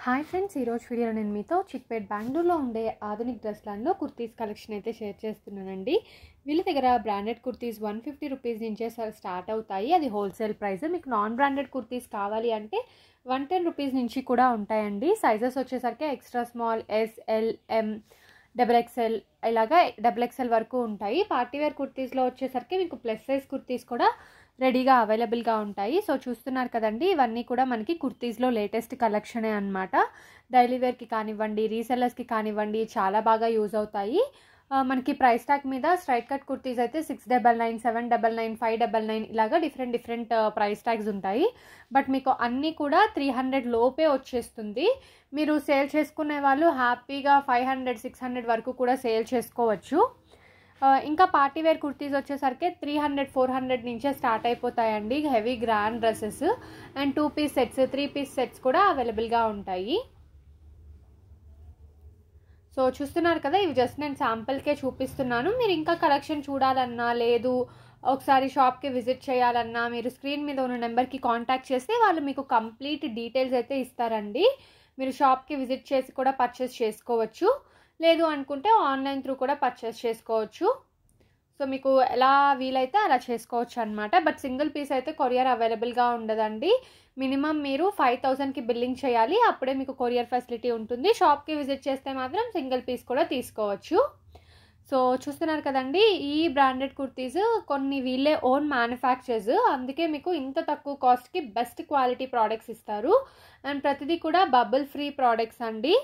Hi friends, ఈరోజు వీడియోలో నేను మీతో చిక్పేట్ బెంగళూరులో ఉండే ఆధునిక్ డ్రెస్ లాండ్లో కుర్తీస్ కలెక్షన్ అయితే షేర్ చేస్తున్నానండి. వీళ్ళ దగ్గర బ్రాండెడ్ కుర్తీస్ 150 రూపీస్ నుంచే స్టార్ట్ అవుతాయి. అది హోల్సేల్ ప్రైస్. మీకు నాన్ బ్రాండెడ్ కుర్తీస్ కావాలి అంటే 110 రూపీస్ నుంచి కూడా ఉంటాయండి. సైజెస్ వచ్చేసరికి ఎక్స్ట్రా స్మాల్, ఎస్ఎల్, ఎం, XXL ఇలాగా XXL వరకు ఉంటాయి. పార్టీవేర్ కుర్తీస్లో వచ్చేసరికి మీకు ప్లస్ సైజ్ కుర్తీస్ కూడా రెడీగా అవైలబుల్గా ఉంటాయి. సో చూస్తున్నారు కదండి, ఇవన్నీ కూడా మనకి కుర్తీస్లో లేటెస్ట్ కలెక్షనే అనమాట. డైలీ వేర్కి కానివ్వండి, రీసెల్లర్స్కి కానివ్వండి చాలా బాగా యూజ్ అవుతాయి. మనకి ప్రైస్ ట్యాగ్ మీద స్ట్రైట్ కట్ కుర్తీస్ అయితే 699, 799, 599 ఇలాగా డిఫరెంట్ ప్రైస్ ట్యాగ్స్ ఉంటాయి. బట్ మీకు అన్నీ కూడా 300 లోపే వచ్చేస్తుంది. మీరు సేల్ చేసుకునే వాళ్ళు హ్యాపీగా 500, 600 వరకు కూడా సేల్ చేసుకోవచ్చు. ఇంకా పార్టీవేర్ కుర్తీస్ వచ్చేసరికి 300, 400 నుంచే స్టార్ట్ అయిపోతాయండి. Heavy grand dresses and 2 piece sets, 3 piece sets కూడా అవైలబుల్గా ఉంటాయి. సో చూస్తున్నారు కదా, ఇవి జస్ట్ నేను శాంపుల్కే చూపిస్తున్నాను. మీరు ఇంకా కలెక్షన్ చూడాలన్నా, లేదు ఒకసారి షాప్కి విజిట్ చేయాలన్నా, మీరు స్క్రీన్ మీద ఉన్న నెంబర్కి కాంటాక్ట్ చేస్తే వాళ్ళు మీకు కంప్లీట్ డీటెయిల్స్ అయితే ఇస్తారండి. మీరు షాప్కి విజిట్ చేసి కూడా పర్చేస్ చేసుకోవచ్చు. లేదు అనుకుంటే ఆన్లైన్ త్రూ కూడా పర్చేస్ చేసుకోవచ్చు. సో మీకు ఎలా వీలైతే అలా చేసుకోవచ్చు అనమాట. బట్ సింగిల్ పీస్ అయితే కొరియర్ అవైలబుల్గా ఉండదండి. మినిమం మీరు 5000కి బిల్లింగ్ చేయాలి, అప్పుడే మీకు కొరియర్ ఫెసిలిటీ ఉంటుంది. షాప్కి విజిట్ చేస్తే మాత్రం సింగిల్ పీస్ కూడా తీసుకోవచ్చు. సో చూస్తున్నారు కదండి, ఈ బ్రాండెడ్ కుర్తీస్ కొన్ని వీళ్ళే ఓన్ మ్యానుఫ్యాక్చర్స్, అందుకే మీకు ఇంత తక్కువ కాస్ట్కి బెస్ట్ క్వాలిటీ ప్రోడక్ట్స్ ఇస్తారు. అండ్ ప్రతిదీ కూడా బబుల్ ఫ్రీ ప్రోడక్ట్స్ అండి.